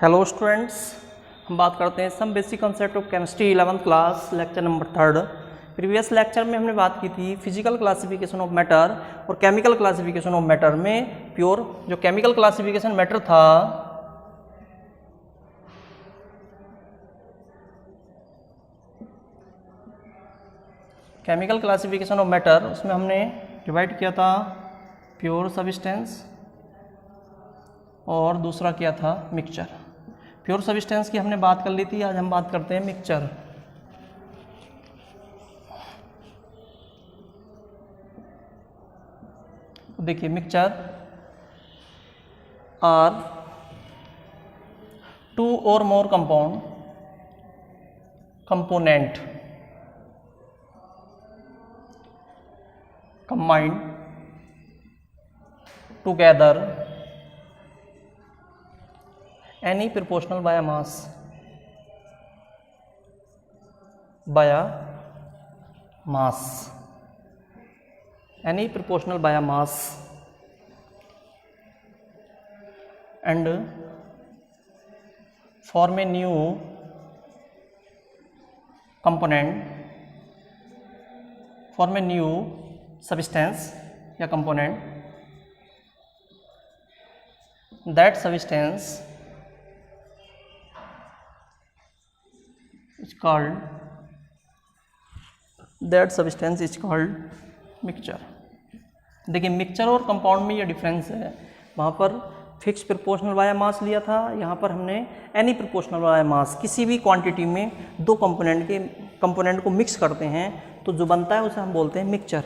Hello students, हम बात करते हैं some basic concept of chemistry 11th class lecture number 3। Previous lecture में हमने बात की थी फिजिकल क्लासिफिकेशन ऑफ मैटर और केमिकल क्लासिफिकेशन ऑफ मैटर में प्योर जो केमिकल क्लासिफिकेशन मैटर था केमिकल क्लासिफिकेशन ऑफ मैटर उसमें हमने डिवाइड किया था प्योर सब्सटेंस और दूसरा क्या था मिक्सचर। प्योर सब्सटेंस की हमने बात कर ली थी, आज हम बात करते हैं मिक्सचर। देखिए mixture are to or more component combined together any proportional by a mass any proportional by a mass and form a new component, form a new substance या component, that substance is called mixture. देखिए mixture और compound में ये difference है, वहाँ पर fix proportional by मास लिया था, यहाँ पर हमने एनी प्रोपोर्शनल बाय मास। किसी भी क्वांटिटी में दो कंपोनेंट को मिक्स करते हैं तो जो बनता है उसे हम बोलते हैं मिक्सचर।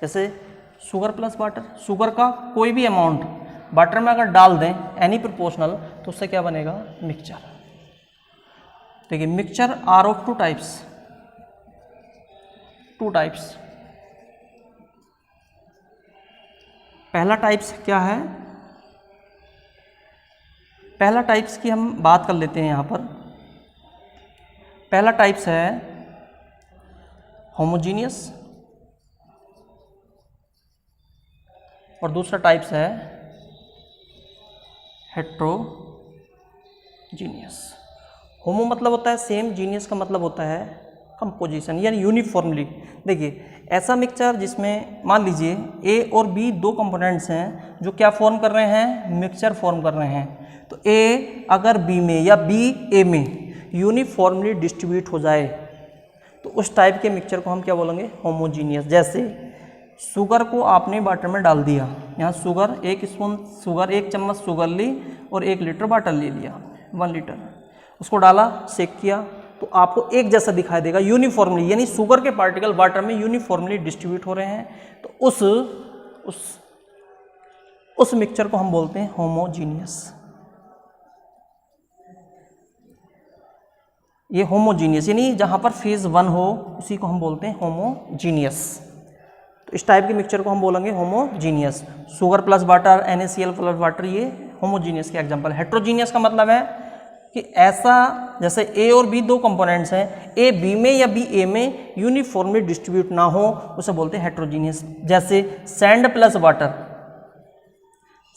जैसे शुगर प्लस वाटर, शुगर का कोई भी अमाउंट वाटर में अगर डाल दें एनी प्रोपोर्शनल तो उससे क्या बनेगा, मिक्सचर। देखिए mixture are of two types. पहला टाइप्स क्या है, पहला टाइप्स की हम बात कर लेते हैं। यहाँ पर पहला टाइप्स है होमोजीनियस और दूसरा टाइप्स है हेट्रोजीनियस। होमो मतलब होता है सेम, जीनियस का मतलब होता है कंपोजिशन यानी यूनिफॉर्मली। देखिए ऐसा मिक्सचर जिसमें मान लीजिए ए और बी दो कंपोनेंट्स हैं जो क्या फॉर्म कर रहे हैं, मिक्सचर फॉर्म कर रहे हैं। तो ए अगर बी में या बी ए में यूनिफॉर्मली डिस्ट्रीब्यूट हो जाए तो उस टाइप के मिक्सचर को हम क्या बोलेंगे, होमोजीनियस। जैसे शुगर को आपने वाटर में डाल दिया, यहाँ शुगर एक चम्मच शुगर ली और 1 लीटर वाटर ले लिया, 1 लीटर उसको डाला, सेक किया तो आपको एक जैसा दिखाई देगा यूनिफॉर्मली, यानी शुगर के पार्टिकल वाटर में यूनिफॉर्मली डिस्ट्रीब्यूट हो रहे हैं। तो उस मिक्सचर को हम बोलते हैं होमोजीनियस। ये होमोजीनियस यानी जहाँ पर फेज 1 हो उसी को हम बोलते हैं होमोजीनियस। तो इस टाइप के मिक्सचर को हम बोलेंगे homogeneous. Sugar plus water, NaCl plus water, ये होमोजीनियस के एग्जांपल। हेट्रोजीनियस का मतलब है कि ऐसा जैसे ए और बी दो कंपोनेंट्स हैं, ए बी में या बी ए में यूनिफॉर्मली डिस्ट्रीब्यूट ना हो, उसे बोलते हैं हेट्रोजीनियस। जैसे सैंड प्लस वाटर,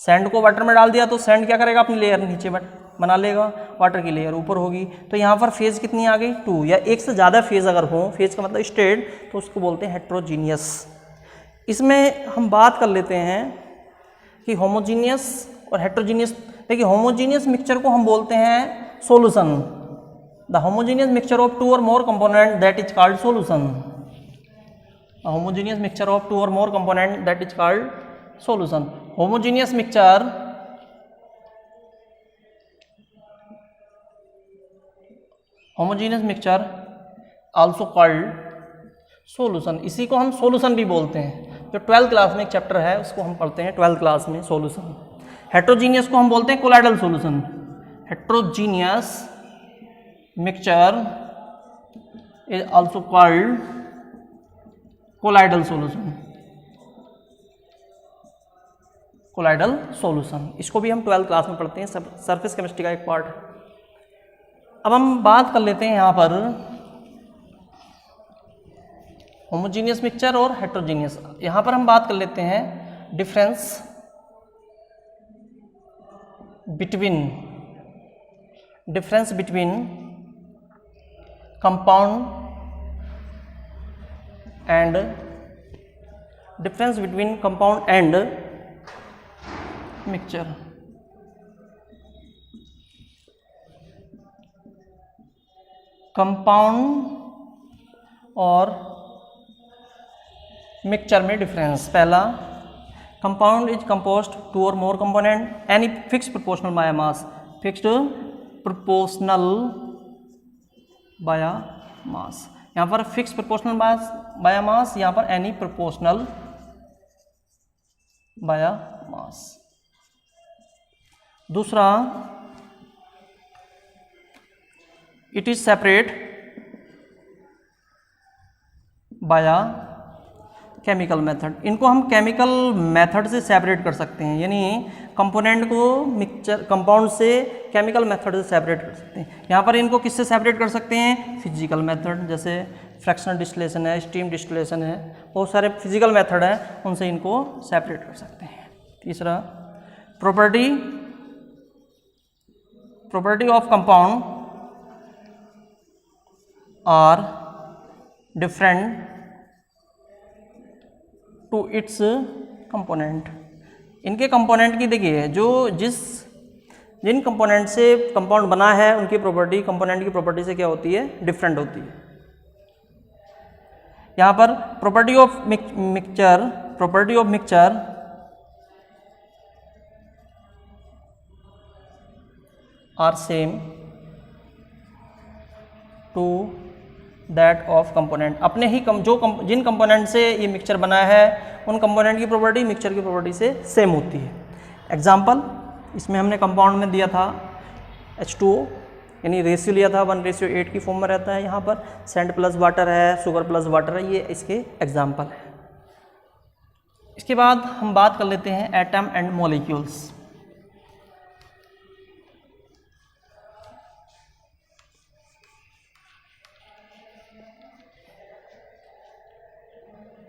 सैंड को वाटर में डाल दिया तो सैंड क्या करेगा, अपनी लेयर नीचे बना लेगा, वाटर की लेयर ऊपर होगी। तो यहाँ पर फेज कितनी आ गई, 2 या एक से ज़्यादा फेज अगर हो, फेज का मतलब स्टेट, तो उसको बोलते हैं हेट्रोजीनियस। इसमें हम बात कर लेते हैं कि होमोजीनियस और हेट्रोजीनियस। देखिए होमोजीनियस मिक्सचर को हम बोलते हैं solution. The homogeneous mixture of 2 और more component that is called solution. The homogeneous mixture of 2 और more component that is called solution. Homogeneous mixture also called solution. इसी को हम सॉल्यूशन भी बोलते हैं। जो 12th क्लास में एक चैप्टर है उसको हम पढ़ते हैं 12th क्लास में, सॉल्यूशन। हेट्रोजीनियस को हम बोलते हैं colloidal solution. Heterogeneous mixture is also called colloidal solution. इसको भी हम 12th क्लास में पढ़ते हैं, सरफेस केमिस्ट्री का एक पार्ट है। अब हम बात कर लेते हैं यहाँ पर होमोजीनियस मिक्सचर और हेट्रोजीनियस। यहाँ पर हम बात कर लेते हैं difference between difference between compound and mixture. Compound और मिक्सचर में डिफरेंस। पहला, compound is composed two or more component any fix proportional by mass. Fixed proportional by mass, यहाँ पर फिक्स प्रोपोर्शनल बाय मास, यहाँ पर एनी प्रोपोर्शनल बाय मास। दूसरा, it is separate by chemical method. इनको हम chemical method से separate कर सकते हैं, यानी कंपोनेंट को मिक्सचर कंपाउंड से केमिकल मेथड से सेपरेट कर सकते हैं। यहाँ पर इनको किससे सेपरेट कर सकते हैं? फिजिकल मेथड, जैसे फ्रैक्शनल डिस्टिलेशन है, स्टीम डिस्टिलेशन है, बहुत सारे फिजिकल मेथड है, उनसे इनको सेपरेट कर सकते हैं। तीसरा, property of compound are different to its component. इनके कंपोनेंट की देखिए, जिन कंपोनेंट से कंपाउंड बना है उनकी प्रॉपर्टी कंपोनेंट की प्रॉपर्टी से क्या होती है? डिफरेंट होती है। यहाँ पर property of mixture are same to that of component. अपने ही जिन कंपोनेंट से ये मिक्सचर बना है उन कंपोनेंट की प्रॉपर्टी मिक्सचर की प्रॉपर्टी से सेम होती है। एग्जाम्पल, इसमें हमने कंपाउंड में दिया था H2O, यानी रेशियो लिया था 1:8 की फॉर्म में रहता है। यहाँ पर सैंड प्लस वाटर है, शुगर प्लस वाटर है, ये इसके एग्जाम्पल है। इसके बाद हम बात कर लेते हैं atom and molecules.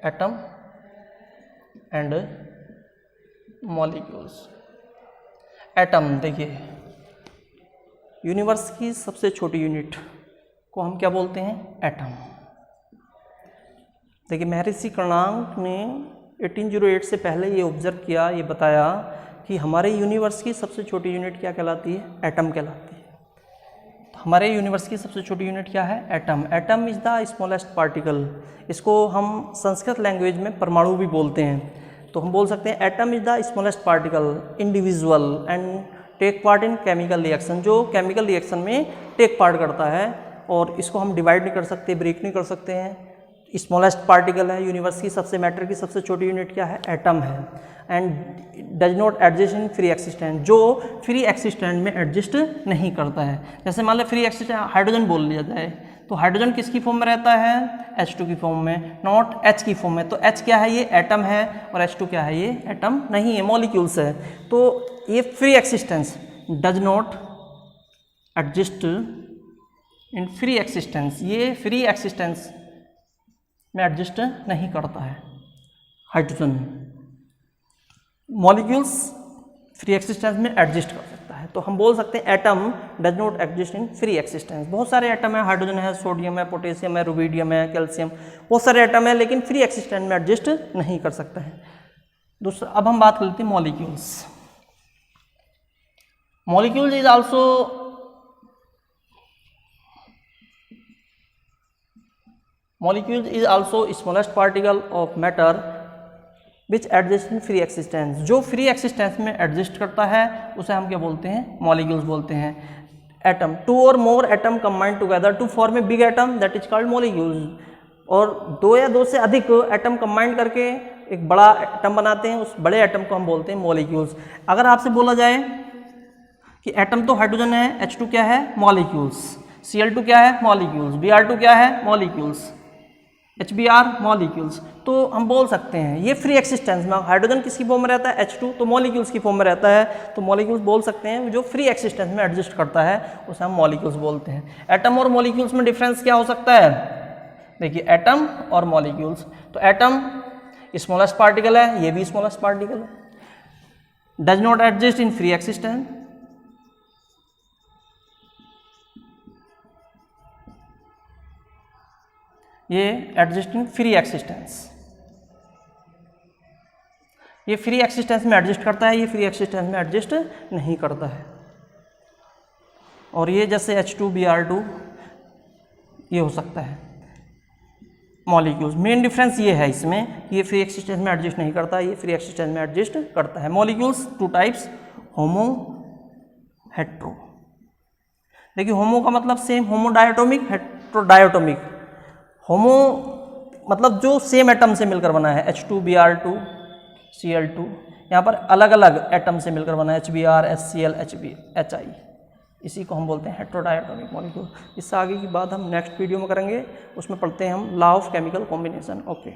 Atom and molecules. Atom, देखिए यूनिवर्स की सबसे छोटी यूनिट को हम क्या बोलते हैं? एटम। देखिए महर्षि कर्णांक ने 1808 से पहले ये ऑब्जर्व किया, ये बताया कि हमारे यूनिवर्स की सबसे छोटी यूनिट क्या कहलाती है? एटम कहलाती है। तो हमारे यूनिवर्स की सबसे छोटी यूनिट क्या है? Atom. Atom is the smallest particle. इसको हम संस्कृत लैंग्वेज में परमाणु भी बोलते हैं। तो हम बोल सकते हैं atom is the smallest particle individual and take part in chemical reaction, जो केमिकल रिएक्शन में टेक पार्ट करता है, और इसको हम डिवाइड नहीं कर सकते, ब्रेक नहीं कर सकते हैं। स्मॉलेस्ट पार्टिकल है, यूनिवर्स की मैटर की सबसे छोटी यूनिट क्या है? एटम है। And does not adjust in free existent, जो फ्री एक्सिस्टेंट में एडजस्ट नहीं करता है। जैसे मान लो फ्री एक्सिस्टेंट हाइड्रोजन बोल लिया जाए, तो हाइड्रोजन किसकी फॉर्म में रहता है? H2 की फॉर्म में, नॉट H की फॉर्म में। तो H क्या है? ये एटम है, और H2 क्या है? ये एटम नहीं है, मॉलिक्यूल्स है। तो ये free existence, does not adjust in free existence, ये फ्री एक्सिस्टेंस में एडजस्ट नहीं करता है हाइड्रोजन। मॉलिक्यूल्स फ्री एक्सिस्टेंस में एडजस्ट कर सकता है। तो हम बोल सकते हैं atom does not exist in free existence. बहुत सारे एटम है, हाइड्रोजन है, सोडियम है, पोटेशियम है, रुबिडियम है, कैल्शियम, बहुत सारे एटम है, लेकिन फ्री एक्सिस्टेंस में एडजस्ट नहीं कर सकता है। दूसरा, अब हम बात कर लेते हैं molecules. Molecules is also smallest particle of matter which adjust in free existence. जो फ्री एक्सिस्टेंस में एडजस्ट करता है उसे हम क्या बोलते हैं? मॉलिक्यूल्स बोलते हैं। एटम, 2 और more atom combined together to form a big atom that is called molecules. और 2 या 2 से अधिक एटम कंबाइंड करके एक बड़ा एटम बनाते हैं, उस बड़े एटम को हम बोलते हैं मॉलिक्यूल्स। अगर आपसे बोला जाए कि एटम तो हाइड्रोजन है, H2 क्या है? मॉलिक्यूल्स। Cl2 क्या है? मॉलिक्यूल्स। Br2 क्या है? मॉलिक्यूल्स। HBr molecules. तो हम बोल सकते हैं ये फ्री एक्सिस्टेंस में, हाइड्रोजन किसकी फॉर्म में रहता है? H2, तो मॉलिक्यूल्स की फॉर्म में रहता है। तो मॉलिक्यूल्स बोल सकते हैं, जो फ्री एक्सिस्टेंस में एडजस्ट करता है उसे हम मॉलिक्यूल्स बोलते हैं। एटम और मॉलिक्यूल्स में डिफरेंस क्या हो सकता है? देखिए एटम और मॉलिक्यूल्स, तो एटम स्मॉलेस्ट पार्टिकल है, ये भी स्मॉलेस्ट पार्टिकल है। Does not adjust in free existence, ये एडजस्ट इन फ्री एक्सिस्टेंस, ये फ्री एक्सिस्टेंस में एडजस्ट करता है, ये फ्री एक्सिस्टेंस में एडजस्ट नहीं करता है। और ये जैसे H2Br2 ये हो सकता है मॉलिक्यूल्स। मेन डिफरेंस ये है इसमें, ये फ्री एक्सिस्टेंस में एडजस्ट नहीं करता, ये फ्री एक्सिस्टेंस में एडजस्ट करता है। मॉलिक्यूल्स टू टाइप्स, होमो, हेट्रो। देखिए होमो का मतलब सेम, होमो डायटोमिक, हेट्रो डायटोमिक। होमो मतलब जो सेम एटम से मिलकर बना है, H2Br2 Cl2, यहाँ पर अलग अलग एटम से मिलकर बना है, HBr, HCl, HI, इसी को हम बोलते हैं हेट्रोडायटोमिक मॉलिक्यूल। इससे आगे की बात हम नेक्स्ट वीडियो में करेंगे, उसमें पढ़ते हैं हम law of chemical combination. Okay.